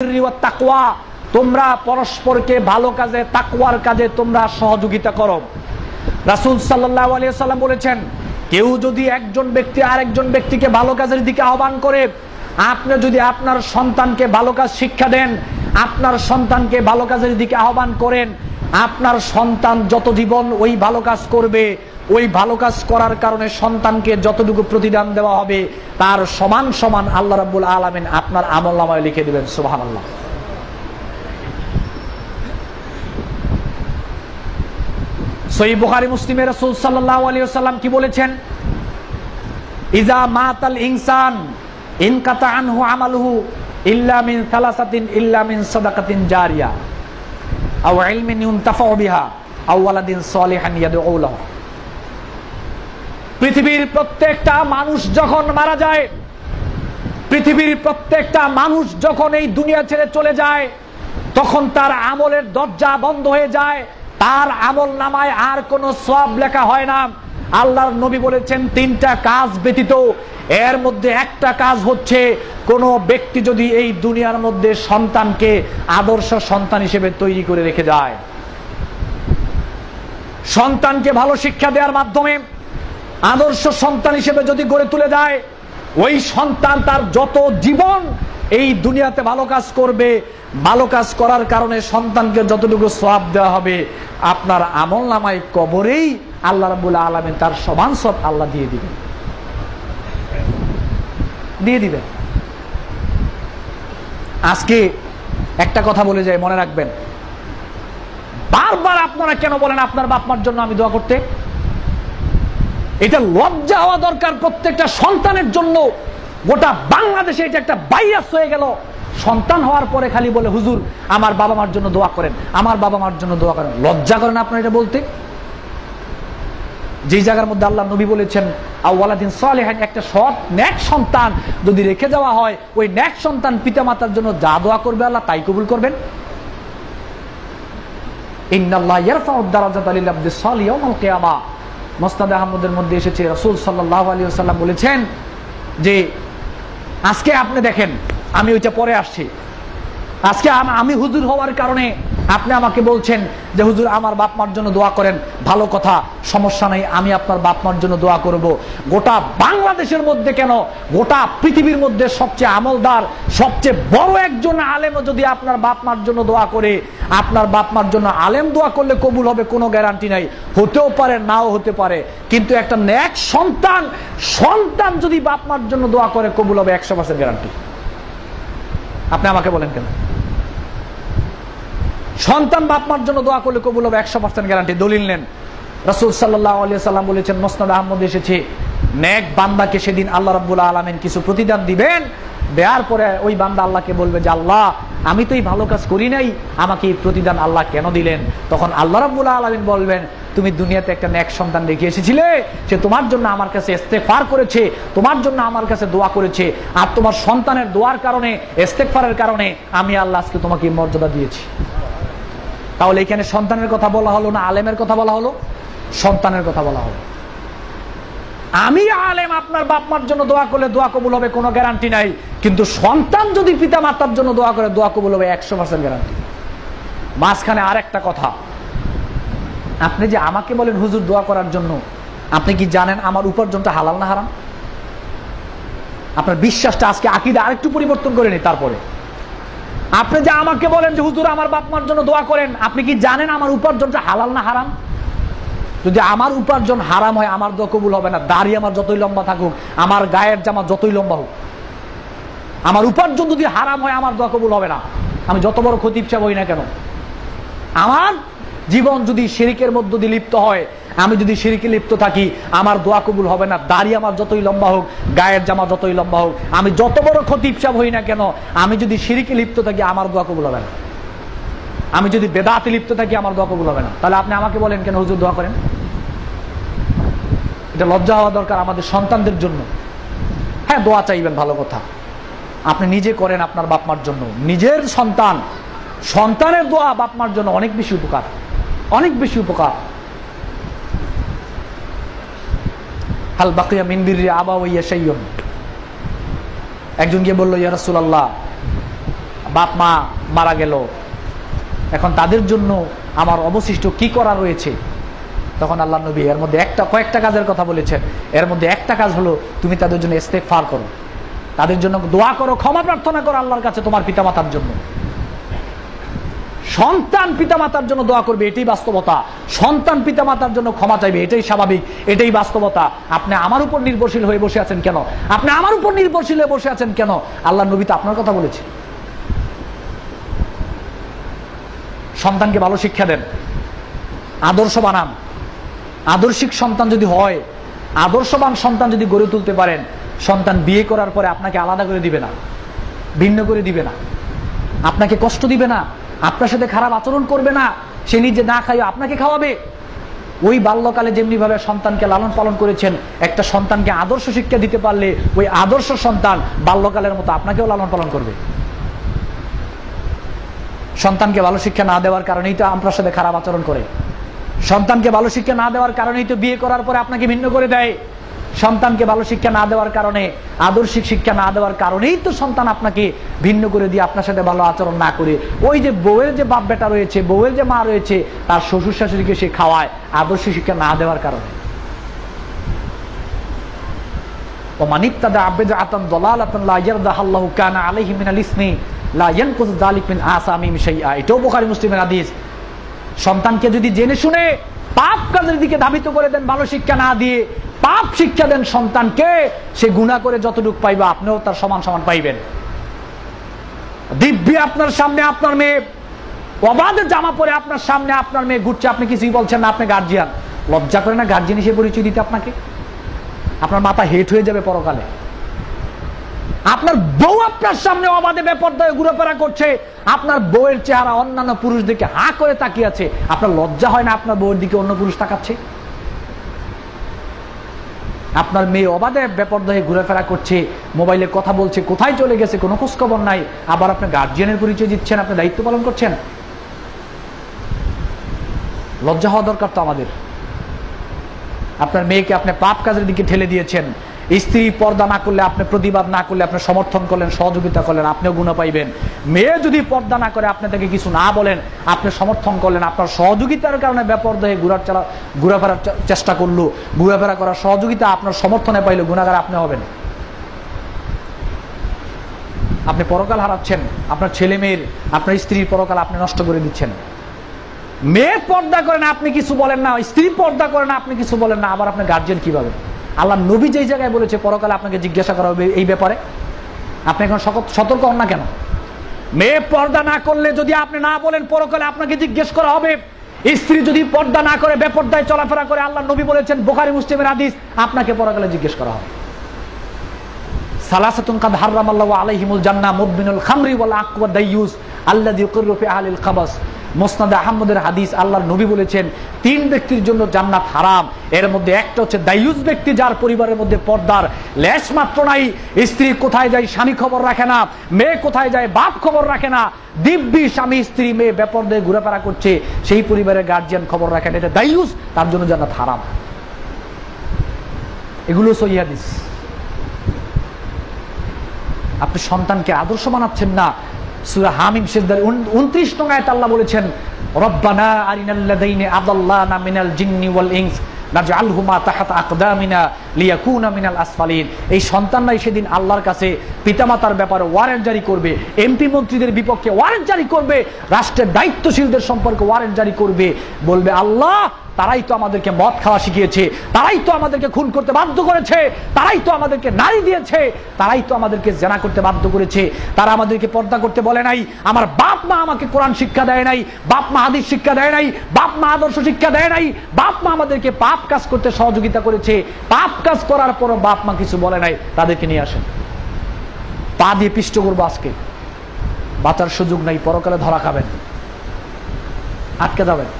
তাকওয়া, তোমরা পরস্পরকে ভালো কাজে, তাকওয়ার কাজে তোমরা সহযোগিতা করো। রাসূল সাল্লাল্লাহু আলাইহি ওয়াসাল্লাম বলেছেন, কেউ যদি একজন ব্যক্তি আরেকজন ব্যক্তিকে ভালো কাজের দিকে আহ্বান করে, আপনি যদি আপনার সন্তানকে ভালো কাজ শিক্ষা দেন, আপনার সন্তানকে ভালো কাজের দিকে আহ্বান করেন, আপনার সন্তান যত জীবন ওই ভালো কাজ করবে, ওই ভালো কাজ করার কারণে সন্তানকে যতটুকু প্রতিদান দেওয়া হবে তার সমান সমান আল্লাহ রাব্বুল আলামিন আপনার আমলনামায় লিখে দিবেন। সুবহানাল্লাহ। সহিহ বুখারী মুসলিমে রাসূল সাল্লাল্লাহু আলাইহি ওয়াসাল্লাম কি বলেছেন? ইজা মাতাল ইনসান ইনকাতা আনহু আমালুহু ইল্লা মিন সালাসাতিন ইল্লা মিন সাদাকাতিন জারিয়া আও ইলমিন ইউনতাফাউ বিহা আও ওয়ালাদিন সালিহান ইয়াদউ লাহু। পৃথিবীর প্রত্যেকটা মানুষ যখন মারা যায়, পৃথিবীর প্রত্যেকটা মানুষ যখন এই দুনিয়া ছেড়ে চলে যায়, তখন তার আমলের দরজা বন্ধ হয়ে যায়, তার আমল নামায় আর কোনো সওয়াব লেখা হয় না। আল্লাহর নবী বলেছেন তিনটা কাজ ব্যতীত, এর মধ্যে একটা কাজ হচ্ছে কোন ব্যক্তি যদি এই দুনিয়ার মধ্যে সন্তানকে আদর্শ সন্তান হিসেবে তৈরি করে রেখে যায়, সন্তানকে ভালো শিক্ষা দেওয়ার মাধ্যমে আদর্শ সন্তান হিসেবে যদি গড়ে তুলে যায়, ওই সন্তান তার যত জীবন এই দুনিয়াতে ভালো কাজ করবে, ভালো কাজ করার কারণে সন্তানকে যতটুকু সওয়াব দেওয়া হবে, আপনার আমলনামায় কবরেই আল্লাহ রাব্বুল আলামিন তার সমান সওয়াব আল্লাহ দিয়ে দিবেন, দিয়ে দিবেন। আজকে একটা কথা বলে যায়, মনে রাখবেন, বারবার আপনারা কেন বলেন আপনার বাপ মার জন্য আমি দোয়া করতে? এটা লজ্জা হওয়া দরকার প্রত্যেকটা সন্তানের জন্য। গোটা বাংলাদেশে এটা একটা বাইয়াস হয়ে গেল, সন্তান হওয়ার পরে খালি বলে হুজুর আমার বাবা মার জন্য দোয়া করেন, আমার বাবা মার জন্য দোয়া করেন। লজ্জা করেন আপনারা এটা বলতে? যে জায়গার মধ্যে আল্লাহ নবী বলেছেন আওয়ালাদিন সালিহান, একটা সৎ নেক সন্তান যদি রেখে যাওয়া হয়, ওই নেক সন্তান পিতামাতার জন্য যা দোয়া করবে আল্লাহ তাই কবুল করবেন। ইন্নাল্লাহ ইয়ারফাউ দারাজাতা লিল আবদিস সালিহ ইয়াউমাল কিয়ামাহ। মুসনাদ আহমদের মধ্যে এসেছে, রাসূল সাল্লাল্লাহু আলাইহি ওয়াসাল্লাম বলেছেন যে আজকে আপনি দেখেন, আমি ওইটা পরে আসছি, আজকে আমি হুজুর হওয়ার কারণে আপনি আমাকে বলছেন যে হুজুর আমার বাপ মার জন্য দোয়া করেন, ভালো কথা, সমস্যা নাই, আমি আপনার বাপ মার জন্য দোয়া করব। গোটা বাংলাদেশের মধ্যে কেন, গোটা পৃথিবীর মধ্যে সবচেয়ে আমলদার, সবচেয়ে বড় একজন আলেম যদি আপনার বাপ মার জন্য দোয়া করে, আপনার বাপ মার জন্য আলেম দোয়া করলে কবুল হবে কোনো গ্যারান্টি নাই, হতেও পারে নাও হতে পারে। কিন্তু একটা নেক সন্তান যদি বাপ মার জন্য দোয়া করে কবুল হবে 100% গ্যারান্টি। আপনি আমাকে বলেন কেন? সন্তান বাপ মার জন্য দোয়া করলে কবুল হবে 100% গ্যারান্টি। দলিল নেন, রাসূল সাল্লাল্লাহু আলাইহি ওয়াসাল্লাম বলেছেন, মুসনাদ আহমদ এসেছে, নেক বান্দাকে সেদিন আল্লাহ রাব্বুল আলামিন কিছু প্রতিদান দিবেন, দেওয়ার পরে ওই বান্দা আল্লাহকে বলবে যে আল্লাহ আমি তো এই ভালো কাজ করি নাই, আমাকে এই প্রতিদান আল্লাহ কেন দিলেন? তখন আল্লাহ রাব্বুল আলামিন বলবেন, তুমি দুনিয়াতে একটা নেক সন্তান রেখে এসেছিলে, সে তোমার জন্য আমার কাছে ইস্তেগফার করেছে, তোমার জন্য আমার কাছে দোয়া করেছে, আর তোমার সন্তানের দোয়ার কারণে, ইস্তেগফারের কারণে আমি আল্লাহ আজকে তোমাকে মর্যাদা দিয়েছি। তাহলে এখানে সন্তানের কথা বলা হলো না আলেমের কথা বলা হলো? সন্তানের কথা বলা হলো। আমি আলেম আপনার বাপ মার জন্য দোয়া করলে দোয়া কবুল হবে কোনো গ্যারান্টি নাই, কিন্তু সন্তান যদি পিতা মাতার জন্য দোয়া করে দোয়া কবুল হবে 100% গ্যারান্টি। মাঝখানে আর একটা কথা, আপনি যে আমাকে বলেন হুজুর দোয়া করার জন্য, আপনি কি জানেন আমার উপার্জনটা হালাল না হারাম? আপনার বিশ্বাসটা আজকে আকীদা আরেকটু পরিবর্তন করে নি। তারপরে আপনি যে আমাকে বলেন যে হুজুর আমার বাপ মার জন্য দোয়া করেন, আপনি কি জানেন আমার উপার্জনটা হালাল না হারাম? যদি আমার উপার্জন হারাম হয় আমার দোয়া কবুল হবে না। দাড়ি আমার যতই লম্বা থাকুক, আমার গায়ের জামা যতই লম্বা হোক, আমার উপার্জন যদি হারাম হয় আমার দোয়া কবুল হবে না। আমি যত বড় খতিব সাহেব হই না কেন, আমার জীবন যদি শিরকের মধ্য দিয়ে লিপ্ত হয়, আমি যদি শিরকে লিপ্ত থাকি, আমার দোয়া কবুল হবে না। দাড়ি আমার যতই লম্বা হোক, গায়ের জামা যতই লম্বা হোক, আমি যত বড় খতিব সাহেব হই না কেন, আমি যদি শিরকে লিপ্ত থাকি আমার দোয়া কবুল হবে না। আমি যদি বেদাতে লিপ্ত থাকি আমার দোয়া কবুল হবে না। তাহলে আপনি আমাকে বলেন কেন হুজুর দোয়া করেন? এটা লজ্জা হওয়া দরকার আমাদের সন্তানদের জন্য। হ্যাঁ, দোয়া চাইবেন, ভালো কথা, আপনি নিজে করেন আপনার বাপ মার জন্য। নিজের সন্তানের দোয়া বাপ মার জন্য অনেক বেশি উপকার, অনেক বেশি উপকার। হাল বাকিয়া মিন বিররি আবাওয়াইয়া শাইউন। একজন গিয়ে বলল, ইয়া রাসূলুল্লাহ, বাপ মা মারা গেল, এখন তাদের জন্য আমার অবশিষ্ট কি করা রয়েছে? তখন আল্লাহ নবী এর মধ্যে কয়েকটা কাজের কথা বলেছেন। এর মধ্যে একটা কাজ হলো তুমি তাদের জন্য ইস্তেগফার করো, তাদের জন্য দোয়া করো, ক্ষমা প্রার্থনা করো আল্লাহর কাছে তোমার পিতামাতার জন্য। সন্তান পিতামাতার জন্য দোয়া করবে, এটাই বাস্তবতা। সন্তান পিতামাতার জন্য ক্ষমা চাইবে, এটাই স্বাভাবিক, এটাই বাস্তবতা। আপনি আমার উপর নির্ভরশীল হয়ে বসে আছেন কেন? আপনি আমার উপর নির্ভরশীল হয়ে বসে আছেন কেন? আল্লাহ নবী তো আপনার কথা বলেছে। সন্তানকে ভালো শিক্ষা দেন, আদর্শ বানান। আদর্শিক সন্তান যদি হয়, আদর্শবান সন্তান যদি গড়ে তুলতে পারেন, সন্তান বিয়ে করার পরে আপনাকে আলাদা করে দিবে না, ভিন্ন করে দিবে না, আপনাকে কষ্ট দিবে না, আপনার সাথে খারাপ আচরণ করবে না, সে নিজে না খাইও আপনাকে খাওয়াবে। ওই বাল্যকালে যেমনি ভাবে সন্তানকে লালন পালন করেছেন, একটা সন্তানকে আদর্শ শিক্ষা দিতে পারলে ওই আদর্শ সন্তান বাল্যকালের মতো আপনাকেও লালন পালন করবে। সন্তানকে ভালো শিক্ষা না দেওয়ার কারণেই তো আপনার সাথে খারাপ আচরণ করে। সন্তানকে ভালো শিক্ষা না দেওয়ার কারণেই তো বিয়ে করার পরে আপনাকে ভিন্ন করে দেয়। সন্তানকে ভালো শিক্ষা না দেওয়ার কারণে, আদর্শিক শিক্ষা না দেওয়ার কারণেই তো সন্তান আপনাকে ভিন্ন করে দিয়ে আপনার সাথে ভালো আচরণ না করে, ওই যে বউয়ের যে বাপ বেটা রয়েছে, বউয়ের যে মা রয়েছে, তার শ্বশুর শাশুড়িকে সে খাওয়ায় আদর্শ শিক্ষা না দেওয়ার কারণে। ومن ابتدع بدعة ضلالة لا يرضاها الله كان عليه من الإثم لا ينقص ذلك من آثامهم شيئا। এটাও বুখারী মুসলিমের হাদিস। সন্তানকে যদি জেনে শুনে পাপ কাজের দিকে ধাবিত করে দেন, ভালো শিক্ষা না দিয়ে পাপ শিক্ষা দেন সন্তানকে, সে গুনাহ করে যতটুকু পাইবে আপনিও তার সমান সমান পাইবেন। দিব্যি আপনার সামনে আপনার মেয়ে অবাধে জামা পরে আপনার সামনে আপনার মেয়ে ঘুরছে, আপনি কিছুই বলছেন না, আপনি গার্জিয়ান। লজ্জা করে না গার্জিয়ান হিসেবে পরিচয় দিতে আপনাকে? আপনার মাথা হেট হয়ে যাবে পরকালে। আপনার বউ আপনার সামনে অবাধে বেপরদায় ঘুরেফেরা করছে, আপনার বউয়ের চেহারা অন্যান্য পুরুষ দিকে হা করে তাকিয়ে আছে, আপনার লজ্জা হয় না আপনার বউয়ের দিকে অন্য পুরুষ তাকাচ্ছে? আপনার মেয়ে অবাধে বেপরদায় ঘুরেফেরা করছে, মোবাইলে কথা বলছে, কোথায় চলে গেছে কোনো খোঁজ খবর নাই, আবার আপনি গার্জিয়ানের পরিচয় দিচ্ছেন, আপনি দায়িত্ব পালন করছেন। লজ্জা হওয়া দরকার তো আমাদের। আপনার মেয়েকে আপনি পাপ কাজের দিকে ঠেলে দিয়েছেন। স্ত্রী পর্দা না করলে আপনি প্রতিবাদ না করলে আপনি সমর্থন করলেন, সহযোগিতা করলেন, আপনিও গুনাহ পাইবেন। মেয়ে যদি পর্দা না করে আপনি তাকে কিছু না বলেন, আপনি সমর্থন করলেন, আপনার সহযোগিতার কারণে বেপরদায় ঘোরাফেরার চেষ্টা করলো, ঘোরাফেরা করার সহযোগিতা আপনার সমর্থনে পাইলো, গুনাহগার আপনি হবেন। আপনি পরকাল হারাচ্ছেন, আপনার ছেলে মেয়ের, আপনার স্ত্রীর পরকাল আপনি নষ্ট করে দিচ্ছেন। মেয়ে পর্দা করে না আপনি কিছু বলেন না, স্ত্রী পর্দা করে না আপনি কিছু বলেন না, আবার আপনি গার্জিয়ান কিভাবে? আল্লাহ নবী যেই জায়গায় বলেছে পরকালে আপনাকে জিজ্ঞাসা করা হবে এই ব্যাপারে, আপনি এখন সতর্ক হন না কেন? মেয়ে পর্দা না করলে যদি আপনি না বলেন পরকালে আপনাকে জিজ্ঞেস করা হবে। স্ত্রী যদি পর্দা না করে বেপর্দায় চলাফেরা করে, আল্লাহ নবী বলেছেন বুখারী মুসলিমের হাদিস, আপনাকে পরকালে জিজ্ঞেস করা হবে। সালাসাতুন কাদ হারামাল্লাহু আলাইহিমুল জান্নাহ মুদমিনুল খামরি ওয়াল আকওয়া দাইয়ুস আল্লাযী ইউকিরু ফি আহলিল খাবাস। মুসনাদে আহমদের হাদিস, আল্লাহর নবী বলেছেন 3 ব্যক্তির জন্য জান্নাত হারাম। এর মধ্যে একটা হচ্ছে দাইয়ুস ব্যক্তি, যার পরিবারের মধ্যে পর্দার লেশ মাত্র নাই। স্ত্রী কোথায় যায় স্বামী খবর রাখে না, মেয়ে কোথায় যায় বাপ খবর রাখে না, দিব্যি স্বামী স্ত্রী মেয়ে বেপরদায় ঘোরাফেরা করছে, সেই পরিবারের গার্জিয়ান খবর রাখেন, এটা দাইয়ুস, তার জন্য জান্নাত হারাম। এগুলো সহিহ হাদিস। আপনি সন্তানকে আদর্শ বানাচ্ছেন না। সূরা হামিম সিজদার 29 নং আয়াতে আল্লাহ বলেছেন, রব্বানা আরিনাল্লাযীনা আদাল্লানা মিনাল জিন্নি ওয়াল ইনস নাজআলহুমা তাহতা আকদামিনা লিয়াকুনা মিনাল আসফালিন। এই সন্তানরাই সেদিন আল্লাহর কাছে পিতামাতার ব্যাপারে ওয়ারেন্ট জারি করবে, এমপি মন্ত্রীদের বিপক্ষে ওয়ারেন্ট জারি করবে, রাষ্ট্রের দায়িত্বশীলদের সম্পর্কে ওয়ারেন্ট জারি করবে, বলবে আল্লাহ তারাই তো আমাদেরকে মদ খাওয়া শিখিয়েছে, তারাই তো আমাদেরকে খুন করতে বাধ্য করেছে, তারাই তো আমাদেরকে নারী দিয়েছে, তারাই তো আমাদেরকে জেনা করতে বাধ্য করেছে, তারা আমাদেরকে পর্দা করতে বলে নাই, আমার বাপ মা আমাকে কোরআন শিক্ষা দেয় নাই, বাপ মা হাদিস শিক্ষা দেয় নাই, বাপ মা আদর্শ শিক্ষা দেয় নাই, বাপ মা আমাদেরকে পাপ কাজ করতে সহযোগিতা করেছে, পাপ কাজ করার পরও বাপ মা কিছু বলে নাই, তাদেরকে নিয়ে আসেন, পা দিয়ে পিষ্ট করবো। আজকে বাঁচার সুযোগ নাই, পরকালে ধরা খাবেন, আটকে যাবেন।